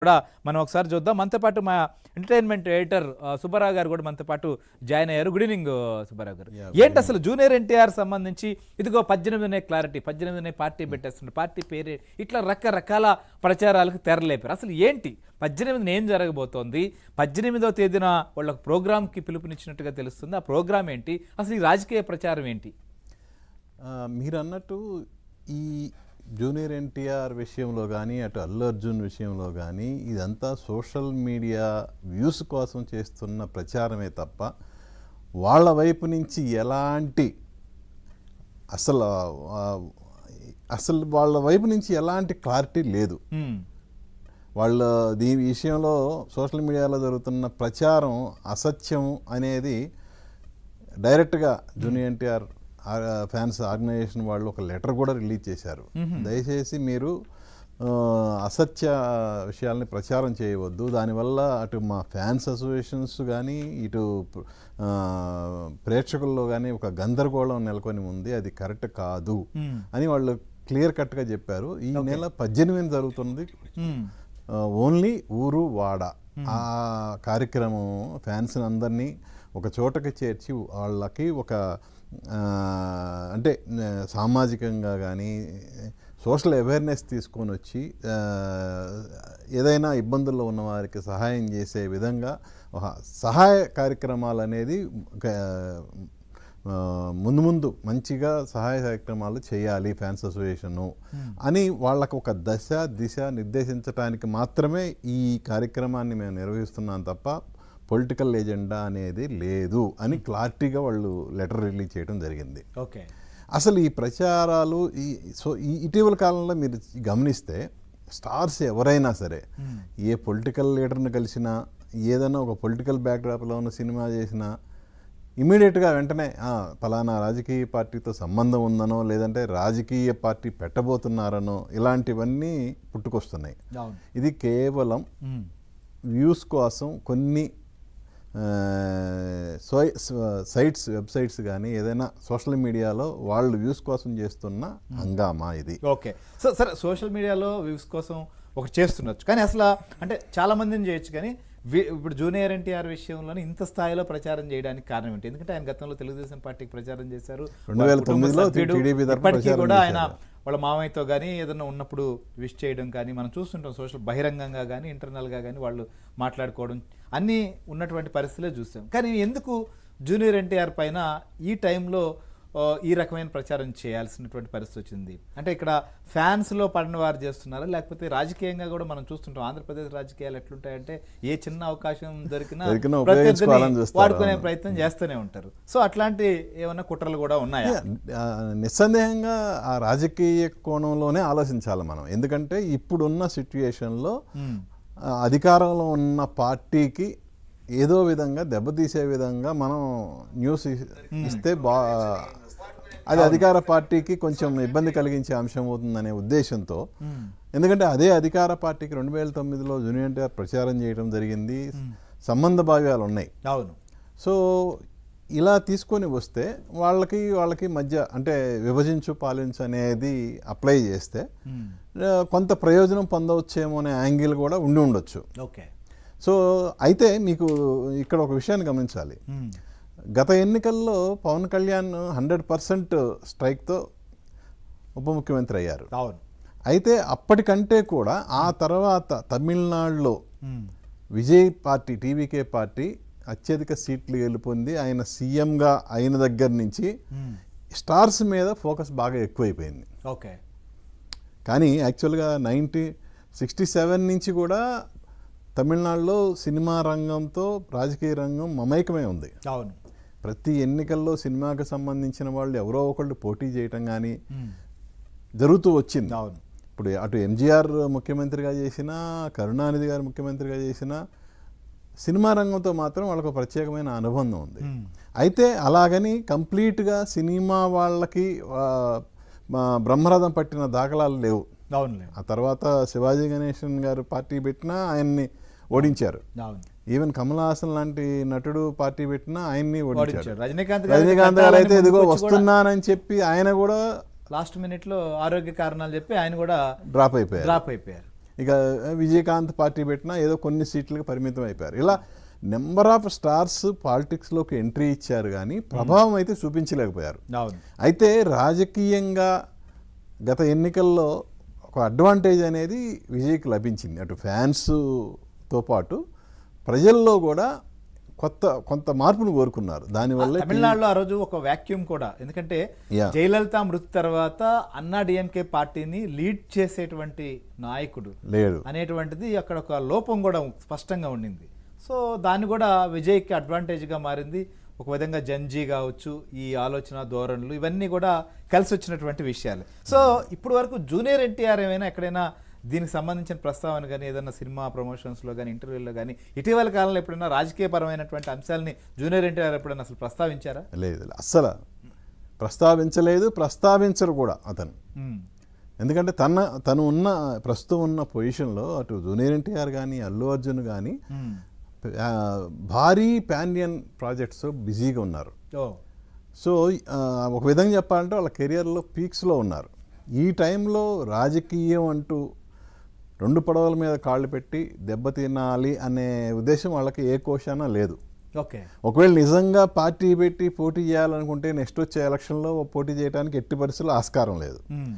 కూడా మనం ఒకసారి చూద్దాం. మనతో పాటు మా ఎంటర్టైన్మెంట్ ఎడిటర్ సుబ్బారావు గారు కూడా మనతో పాటు జాయిన్ అయ్యారు. గుడ్ ఈవినింగ్ సుబ్బారావు గారు. ఏంటి అసలు జూనియర్ ఎన్టీఆర్ సంబంధించి ఇదిగో 18 క్లారిటీ, 18 పార్టీ పెట్టేస్తున్నారు, పార్టీ పేరే, ఇట్లా రకరకాల ప్రచారాలకు తెరలేపారు. అసలు ఏంటి 18 ఏం జరగబోతోంది? 18వ తేదీన వాళ్ళకు ప్రోగ్రామ్కి పిలుపునిచ్చినట్టుగా తెలుస్తుంది. ఆ ప్రోగ్రామ్ ఏంటి? అసలు ఈ రాజకీయ ప్రచారం ఏంటి? మీరు అన్నట్టు ఈ జూనియర్ ఎన్టీఆర్ విషయంలో కానీ అటు అల్లు అర్జున్ విషయంలో కానీ ఇదంతా సోషల్ మీడియా వ్యూస్ కోసం చేస్తున్న ప్రచారమే తప్ప వాళ్ళ వైపు నుంచి ఎలాంటి అసలు వాళ్ళ వైపు నుంచి ఎలాంటి క్లారిటీ లేదు. వాళ్ళ దీని విషయంలో సోషల్ మీడియాలో జరుగుతున్న ప్రచారం అసత్యం అనేది డైరెక్ట్గా జూనియర్ ఎన్టీఆర్ ఫ్యాన్స్ ఆర్గనైజేషన్ వాళ్ళు ఒక లెటర్ కూడా రిలీజ్ చేశారు. దయచేసి మీరు అసత్య విషయాల్ని ప్రచారం చేయవద్దు, దానివల్ల అటు మా ఫ్యాన్స్ అసోసియేషన్స్ కానీ ఇటు ప్రేక్షకుల్లో కానీ ఒక గందరగోళం నెలకొని ఉంది, అది కరెక్ట్ కాదు అని వాళ్ళు క్లియర్ కట్గా చెప్పారు. ఈ నెల 18 జరుగుతుంది. ఓన్లీ ఊరు వాడ ఆ కార్యక్రమం ఫ్యాన్స్ అందరినీ ఒక చోటకి చేర్చి వాళ్ళకి ఒక అంటే సామాజికంగా కానీ సోషల్ అవేర్నెస్ తీసుకొని వచ్చి ఏదైనా ఇబ్బందుల్లో ఉన్న వారికి సహాయం చేసే విధంగా సహాయ కార్యక్రమాలు అనేది ముందు మంచిగా సహాయ కార్యక్రమాలు చేయాలి ఫ్యాన్స్ అసోసియేషను అని వాళ్ళకు ఒక దిశ నిర్దేశించడానికి మాత్రమే ఈ కార్యక్రమాన్ని మేము నిర్వహిస్తున్నాం తప్ప పొలిటికల్ ఎజెండా అనేది లేదు అని క్లారిటీగా వాళ్ళు లెటర్ రిలీజ్ చేయడం జరిగింది. ఓకే, అసలు ఈ ప్రచారాలు ఈ ఇటీవల కాలంలో మీరు గమనిస్తే స్టార్స్ ఎవరైనా సరే ఏ పొలిటికల్ లీడర్ని కలిసినా ఏదైనా ఒక పొలిటికల్ బ్యాక్డ్రాప్లో ఉన్న సినిమా చేసినా ఇమీడియట్గా వెంటనే ఫలానా రాజకీయ పార్టీతో సంబంధం ఉందనో లేదంటే రాజకీయ పార్టీ పెట్టబోతున్నారనో ఇలాంటివన్నీ పుట్టుకొస్తున్నాయి. ఇది కేవలం వ్యూస్ కోసం కొన్ని సైట్స్ వెబ్సైట్స్ కానీ ఏదైనా సోషల్ మీడియాలో వాళ్ళు వ్యూస్ కోసం చేస్తున్న హంగామా ఇది. ఓకే, సో సరే, సోషల్ మీడియాలో వ్యూస్ కోసం ఒకటి చేస్తుండొచ్చు, కానీ అసలు అంటే చాలా మందిని చేయొచ్చు, కానీ ఇప్పుడు జూనియర్ ఎన్టీఆర్ విషయంలోనే ఇంత స్థాయిలో ప్రచారం చేయడానికి కారణం ఏంటి? ఎందుకంటే ఆయన గతంలో తెలుగుదేశం పార్టీకి ప్రచారం చేశారు. 2009లో కూడా ఆయన వాళ్ళ మామయ్యతో కానీ ఏదైనా ఉన్నప్పుడు విష్ చేయడం కానీ మనం చూస్తుంటాం. సోషల్ బహిరంగంగా కానీ ఇంటర్నల్గా కానీ వాళ్ళు మాట్లాడుకోవడం అన్నీ ఉన్నటువంటి పరిస్థితులే చూస్తాం. కానీ ఎందుకు జూనియర్ ఎన్టీఆర్ పైన ఈ టైంలో ఈ రకమైన ప్రచారం చేయాల్సినటువంటి పరిస్థితి వచ్చింది? అంటే ఇక్కడ ఫ్యాన్స్లో పడిన వారు చేస్తున్నారా, లేకపోతే రాజకీయంగా కూడా మనం చూస్తుంటాం ఆంధ్రప్రదేశ్ రాజకీయాలు ఎట్లుంటాయంటే ఏ చిన్న అవకాశం దొరికినా వాడుకునే ప్రయత్నం చేస్తూనే ఉంటారు. సో అట్లాంటి ఏమన్నా కుట్రలు కూడా ఉన్నాయా? నిస్సందేహంగా ఆ రాజకీయ కోణంలోనే ఆలోచించాలి మనం. ఎందుకంటే ఇప్పుడున్న సిచ్యుయేషన్లో అధికారంలో ఉన్న పార్టీకి ఏదో విధంగా దెబ్బతీసే విధంగా మనం న్యూస్ ఇస్తే అది అధికార పార్టీకి కొంచెం ఇబ్బంది కలిగించే అంశం అవుతుందనే ఉద్దేశంతో, ఎందుకంటే అదే అధికార పార్టీకి 2009లో జూనియర్ ఎన్టీఆర్ ప్రచారం చేయడం జరిగింది, సంబంధ భావ్యాలు ఉన్నాయి. అవును. సో ఇలా తీసుకొని వస్తే వాళ్ళకి మధ్య అంటే విభజించు పాలించు అనేది అప్లై చేస్తే కొంత ప్రయోజనం పొందవచ్చేమో అనే యాంగిల్ కూడా ఉండొచ్చు. ఓకే, సో అయితే మీకు ఇక్కడ ఒక విషయాన్ని గమనించాలి. గత ఎన్నికల్లో పవన్ కళ్యాణ్ 100% స్ట్రైక్తో ఉప ముఖ్యమంత్రి అయ్యారు. అయితే అప్పటికంటే కూడా ఆ తర్వాత తమిళనాడులో విజయ్ పార్టీ, టీవీకే పార్టీ అత్యధిక సీట్లు గెలుపొంది ఆయన సీఎంగా అయిన దగ్గర నుంచి స్టార్స్ మీద ఫోకస్ బాగా ఎక్కువైపోయింది. ఓకే, కానీ యాక్చువల్గా 1967 నుంచి కూడా తమిళనాడులో సినిమా రంగంతో రాజకీయ రంగం మమైకమే ఉంది. అవును. ప్రతి ఎన్నికల్లో సినిమాకి సంబంధించిన వాళ్ళు ఎవరో ఒకళ్ళు పోటీ చేయటం కానీ జరుగుతూ వచ్చింది. అవును. ఇప్పుడు అటు ఎంజీఆర్ ముఖ్యమంత్రిగా చేసినా, కరుణానిధి గారు ముఖ్యమంత్రిగా చేసినా సినిమా రంగంతో మాత్రం వాళ్ళకు ప్రత్యేకమైన అనుబంధం ఉంది. అయితే అలాగని కంప్లీట్గా సినిమా వాళ్ళకి బ్రహ్మరథం పట్టిన దాఖలాలు లేవు. ఆ తర్వాత శివాజీ గణేశన్ గారు పార్టీ పెట్టినా ఆయన్ని ఓడించారు. ఈవెన్ కమల్ హాసన్ లాంటి నటుడు పార్టీ పెట్టినా ఆయన్ని ఓడించారు. రజనీకాంత్ గారు అయితే ఇదిగో వస్తున్నానని చెప్పి ఆయన కూడా లాస్ట్ మినిట్లో ఆరోగ్య కారణాలు చెప్పి ఆయన కూడా డ్రాప్ అయిపోయారు. ఇక విజయకాంత్ పార్టీ పెట్టినా ఏదో కొన్ని సీట్లకు పరిమితం అయిపోయారు. ఇలా నెంబర్ ఆఫ్ స్టార్స్ పాలిటిక్స్లోకి ఎంట్రీ ఇచ్చారు కానీ ప్రభావం అయితే చూపించలేకపోయారు. అవును. అయితే రాజకీయంగా గత ఎన్నికల్లో ఒక అడ్వాంటేజ్ అనేది విజయ్కి లభించింది. అటు ఫ్యాన్స్తో పాటు ప్రజల్లో కూడా కొంత మార్పును కోరుకున్నారు. దానివల్ల తమిళనాడులో ఆ రోజు ఒక వాక్యూమ్ కూడా, ఎందుకంటే Yeah. జయలలిత మృతి తర్వాత అన్నా డిఎంకే పార్టీని లీడ్ చేసేటువంటి నాయకుడు లేడు అనేటువంటిది అక్కడ ఒక లోపం కూడా స్పష్టంగా ఉండింది. సో దాన్ని కూడా విజయ్కి అడ్వాంటేజ్గా మారింది. ఒక విధంగా జంజీ కావచ్చు, ఈ ఆలోచన ధోరణులు ఇవన్నీ కూడా కలిసి వచ్చినటువంటి విషయాలు. సో ఇప్పుడు వరకు జూనియర్ ఎన్టీఆర్ ఏమైనా ఎక్కడైనా దీనికి సంబంధించిన ప్రస్తావన కానీ ఏదైనా సినిమా ప్రమోషన్స్లో కానీ ఇంటర్వ్యూల్లో కానీ ఇటీవల కాలంలో ఎప్పుడైనా రాజకీయపరమైనటువంటి అంశాలని జూనియర్ ఎన్టీఆర్ ఎప్పుడైనా అసలు ప్రస్తావించారా? లేదు, అస్సలు ప్రస్తావించలేదు, ప్రస్తావించరు కూడా అతను. ఎందుకంటే తను ప్రస్తుతం ఉన్న పొజిషన్లో అటు జూనియర్ ఎన్టీఆర్ కానీ అల్లు అర్జున్ కానీ భారీ పాండియన్ ప్రాజెక్ట్స్ బిజీగా ఉన్నారు. సో ఒక విధంగా చెప్పాలంటే వాళ్ళ కెరియర్లో పీక్స్లో ఉన్నారు. ఈ టైంలో రాజకీయం అంటూ రెండు పడవల మీద కాళ్ళు పెట్టి దెబ్బతినాలి అనే ఉద్దేశం వాళ్ళకి ఏ కోశానా లేదు. ఓకే. ఒకవేళ నిజంగా పార్టీ పెట్టి పోటీ చేయాలనుకుంటే నెక్స్ట్ వచ్చే ఎలక్షన్లో పోటీ చేయడానికి ఎట్టి పరిస్థితుల్లో ఆస్కారం లేదు.